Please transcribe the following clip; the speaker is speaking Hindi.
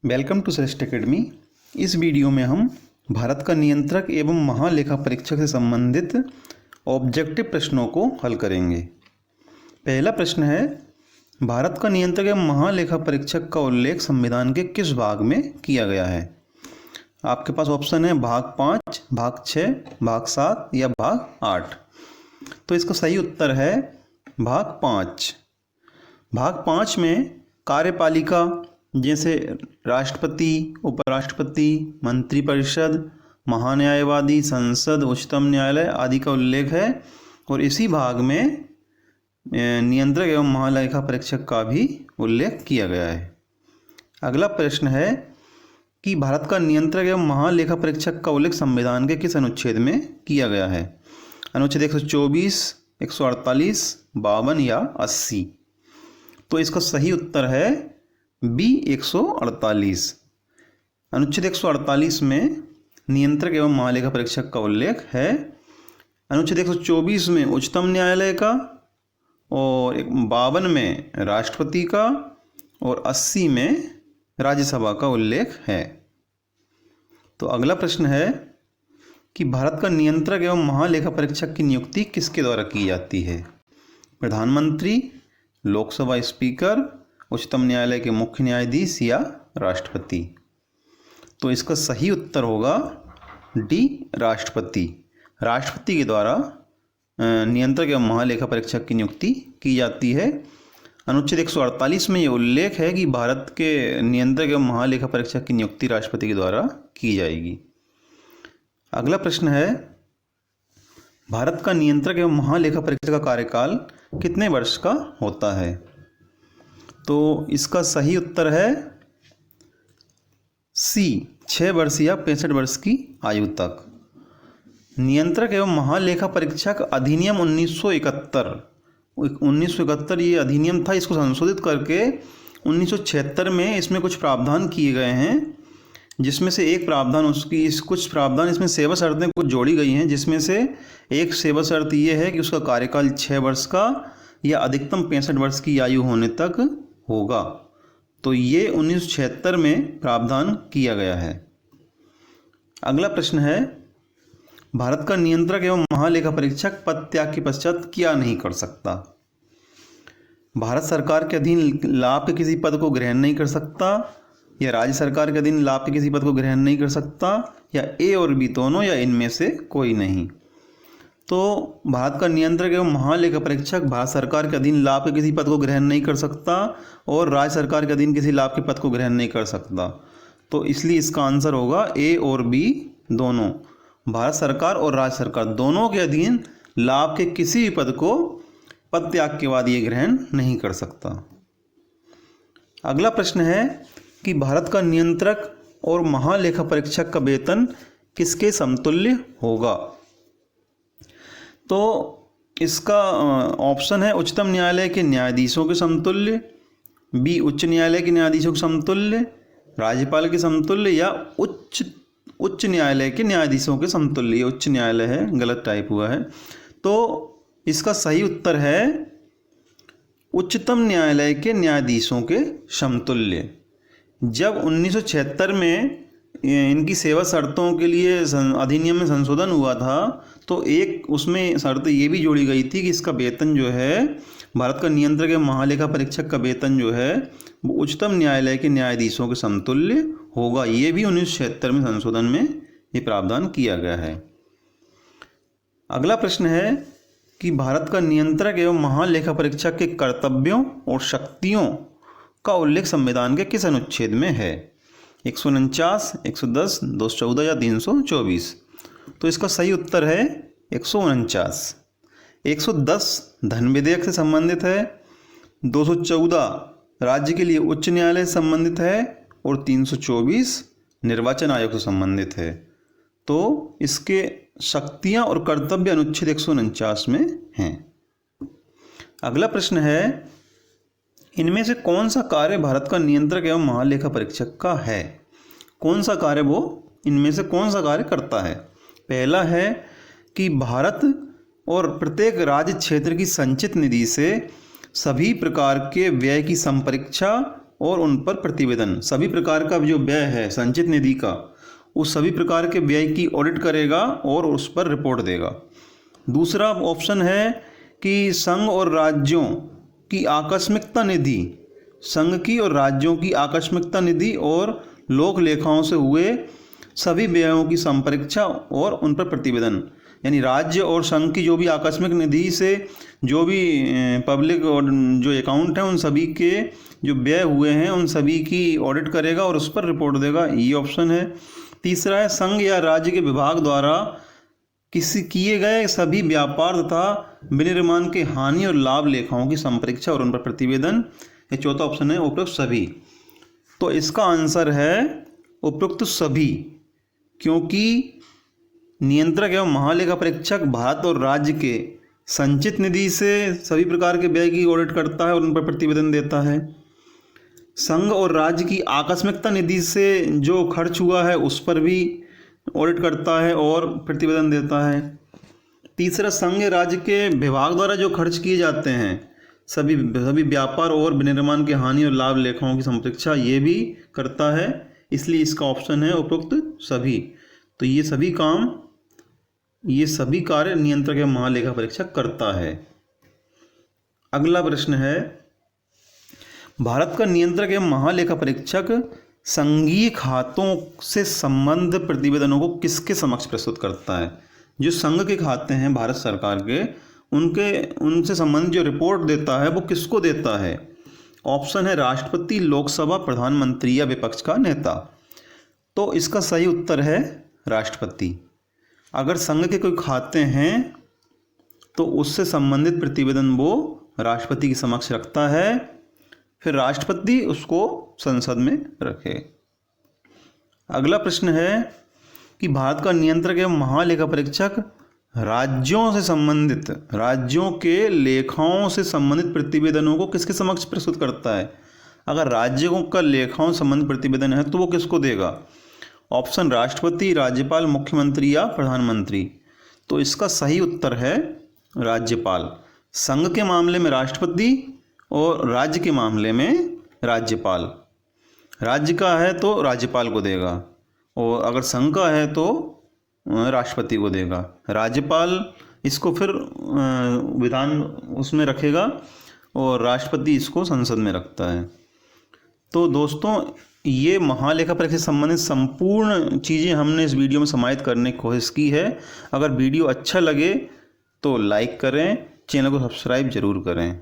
वेलकम टू श्रेष्ठ एकेडमी। इस वीडियो में हम भारत का नियंत्रक एवं महालेखा परीक्षक से संबंधित ऑब्जेक्टिव प्रश्नों को हल करेंगे। पहला प्रश्न है, भारत का नियंत्रक एवं महालेखा परीक्षक का उल्लेख संविधान के किस भाग में किया गया है? आपके पास ऑप्शन है भाग 5, भाग 6, भाग 7 या भाग 8। तो इसका सही उत्तर है भाग 5। भाग 5 में कार्यपालिका जैसे राष्ट्रपति, उपराष्ट्रपति, मंत्रिपरिषद, महान्यायवादी, संसद, उच्चतम न्यायालय आदि का उल्लेख है और इसी भाग में नियंत्रक एवं महालेखा परीक्षक का भी उल्लेख किया गया है। अगला प्रश्न है कि भारत का नियंत्रक एवं महालेखा परीक्षक का उल्लेख संविधान के किस अनुच्छेद में किया गया है? अनुच्छेद 124, 148, 52 या 80। तो इसका सही उत्तर है बी 148। अनुच्छेद 148 में नियंत्रक एवं महालेखा परीक्षक का उल्लेख है। अनुच्छेद 124 में उच्चतम न्यायालय का और 52 में राष्ट्रपति का और 80 में राज्यसभा का उल्लेख है। तो अगला प्रश्न है कि भारत का नियंत्रक एवं महालेखा परीक्षक की नियुक्ति किसके द्वारा की जाती है? प्रधानमंत्री, लोकसभा स्पीकर, उच्चतम न्यायालय के मुख्य न्यायाधीश या राष्ट्रपति? तो इसका सही उत्तर होगा डी, राष्ट्रपति। राष्ट्रपति के द्वारा नियंत्रक एवं महालेखा परीक्षक की नियुक्ति की जाती है। अनुच्छेद 148 में ये उल्लेख है कि भारत के नियंत्रक एवं महालेखा परीक्षक की नियुक्ति राष्ट्रपति के द्वारा की जाएगी। अगला प्रश्न है, भारत का नियंत्रक एवं महालेखा परीक्षक का कार्यकाल कितने वर्ष का होता है? तो इसका सही उत्तर है सी, 6 वर्ष या 65 वर्ष की आयु तक। नियंत्रक एवं महालेखा परीक्षक अधिनियम 1971 ये अधिनियम था। इसको संशोधित करके 1976 में इसमें कुछ प्रावधान किए गए हैं, जिसमें से एक प्रावधान कुछ प्रावधान इसमें सेवा शर्तें कुछ जोड़ी गई हैं, जिसमें से एक सेवा शर्त ये है कि उसका कार्यकाल 6 वर्ष का या अधिकतम 65 वर्ष की आयु होने तक होगा। तो ये 1976 में प्रावधान किया गया है। अगला प्रश्न है, भारत का नियंत्रक एवं महालेखा परीक्षक पद त्याग के पश्चात क्या नहीं कर सकता? भारत सरकार के अधीन लाभ के किसी पद को ग्रहण नहीं कर सकता, या राज्य सरकार के अधीन लाभ के किसी पद को ग्रहण नहीं कर सकता, या ए और बी दोनों, या इनमें से कोई नहीं। तो भारत का नियंत्रक एवं महालेखा परीक्षक भारत सरकार के अधीन लाभ के किसी पद को ग्रहण नहीं कर सकता और राज्य सरकार के अधीन किसी लाभ के पद को ग्रहण नहीं कर सकता। तो इसलिए इसका आंसर होगा ए और बी दोनों। भारत सरकार और राज्य सरकार दोनों के अधीन लाभ के किसी भी पद को पद त्याग के बाद ये ग्रहण नहीं कर सकता। अगला प्रश्न है कि भारत का नियंत्रक और महालेखा परीक्षक का वेतन किसके समतुल्य होगा? तो इसका ऑप्शन है उच्चतम न्यायालय के न्यायाधीशों के समतुल्य, बी उच्च न्यायालय के न्यायाधीशों के समतुल्य, राज्यपाल के समतुल्य, या उच्च न्यायालय के न्यायाधीशों के समतुल्य। ये उच्च न्यायालय है, गलत टाइप हुआ है। तो इसका सही उत्तर है उच्चतम न्यायालय के न्यायाधीशों के समतुल्य। जब 1976 में इनकी सेवा शर्तों के लिए अधिनियम में संशोधन हुआ था, तो एक उसमें शर्त ये भी जोड़ी गई थी कि इसका वेतन जो है, भारत का नियंत्रक एवं महालेखा परीक्षक का वेतन जो है वो उच्चतम न्यायालय के न्यायाधीशों के समतुल्य होगा। ये भी 1976 में संशोधन में ये प्रावधान किया गया है। अगला प्रश्न है कि भारत का नियंत्रक एवं महालेखा परीक्षक के कर्तव्यों और शक्तियों का उल्लेख संविधान के किस अनुच्छेद में है? 149, 110, 214 या 324? तो इसका सही उत्तर है 149। 110 धन विधेयक से संबंधित है, 214 राज्य के लिए उच्च न्यायालय से संबंधित है और 324 निर्वाचन आयोग से संबंधित है। तो इसके शक्तियां और कर्तव्य अनुच्छेद 149 में हैं। अगला प्रश्न है, इनमें से कौन सा कार्य भारत का नियंत्रक एवं महालेखा परीक्षक का है? कौन सा कार्य वो इनमें से कौन सा कार्य करता है? पहला है कि भारत और प्रत्येक राज्य क्षेत्र की संचित निधि से सभी प्रकार के व्यय की संपरीक्षा और उन पर प्रतिवेदन। सभी प्रकार का जो व्यय है संचित निधि का, उस सभी प्रकार के व्यय की ऑडिट करेगा और उस पर रिपोर्ट देगा। दूसरा ऑप्शन है कि संघ और राज्यों की आकस्मिकता निधि, संघ की और राज्यों की आकस्मिकता निधि और लोक लेखाओं से हुए सभी व्ययों की संपरीक्षा और उन पर प्रतिवेदन। यानी राज्य और संघ की जो भी आकस्मिक निधि से जो भी पब्लिक और जो अकाउंट हैं उन सभी के जो व्यय हुए हैं उन सभी की ऑडिट करेगा और उस पर रिपोर्ट देगा, ये ऑप्शन है। तीसरा है संघ या राज्य के विभाग द्वारा किसी किए गए सभी व्यापार तथा विनिर्माण के हानि और लाभ लेखाओं की संपरीक्षा और उन पर प्रतिवेदन। ये चौथा ऑप्शन है उपरोक्त सभी। तो इसका आंसर है उपरोक्त सभी, क्योंकि नियंत्रक एवं महालेखा परीक्षक भारत और राज्य के संचित निधि से सभी प्रकार के व्यय की ऑडिट करता है और उन पर प्रतिवेदन देता है। संघ और राज्य की आकस्मिकता निधि से जो खर्च हुआ है उस पर भी ऑडिट करता है और प्रतिवेदन देता है। तीसरा, संघ या राज्य के विभाग द्वारा जो खर्च किए जाते हैं सभी व्यापार और विनिर्माण के हानि और लाभ लेखाओं की संपरीक्षा, ये भी करता है, इसलिए इसका ऑप्शन है उपरोक्त सभी। तो ये सभी कार्य नियंत्रक एवं महालेखा परीक्षक करता है। अगला प्रश्न है, भारत का नियंत्रक एवं महालेखा परीक्षक संघीय खातों से संबद्ध प्रतिवेदनों को किसके समक्ष प्रस्तुत करता है? जो संघ के खाते हैं भारत सरकार के, उनसे संबंधित जो रिपोर्ट देता है वो किसको देता है? ऑप्शन है राष्ट्रपति, लोकसभा, प्रधानमंत्री या विपक्ष का नेता। तो इसका सही उत्तर है राष्ट्रपति। अगर संघ के कोई खाते हैं तो उससे संबंधित प्रतिवेदन वो राष्ट्रपति के समक्ष रखता है, फिर राष्ट्रपति उसको संसद में रखे। अगला प्रश्न है कि भारत का नियंत्रक एवं महालेखा परीक्षक राज्यों के लेखाओं से संबंधित प्रतिवेदनों को किसके समक्ष प्रस्तुत करता है? अगर राज्यों का लेखाओं से संबंधित प्रतिवेदन है तो वो किसको देगा? ऑप्शन राष्ट्रपति, राज्यपाल, मुख्यमंत्री या प्रधानमंत्री। तो इसका सही उत्तर है राज्यपाल। संघ के मामले में राष्ट्रपति और राज्य के मामले में राज्यपाल। राज्य का है तो राज्यपाल को देगा और अगर संघ का है तो राष्ट्रपति को देगा। राज्यपाल इसको फिर विधान उसमें रखेगा और राष्ट्रपति इसको संसद में रखता है। तो दोस्तों, ये महालेखा परीक्षा से संबंधित संपूर्ण चीज़ें हमने इस वीडियो में समाहित करने की कोशिश की है। अगर वीडियो अच्छा लगे तो लाइक करें, चैनल को सब्सक्राइब जरूर करें।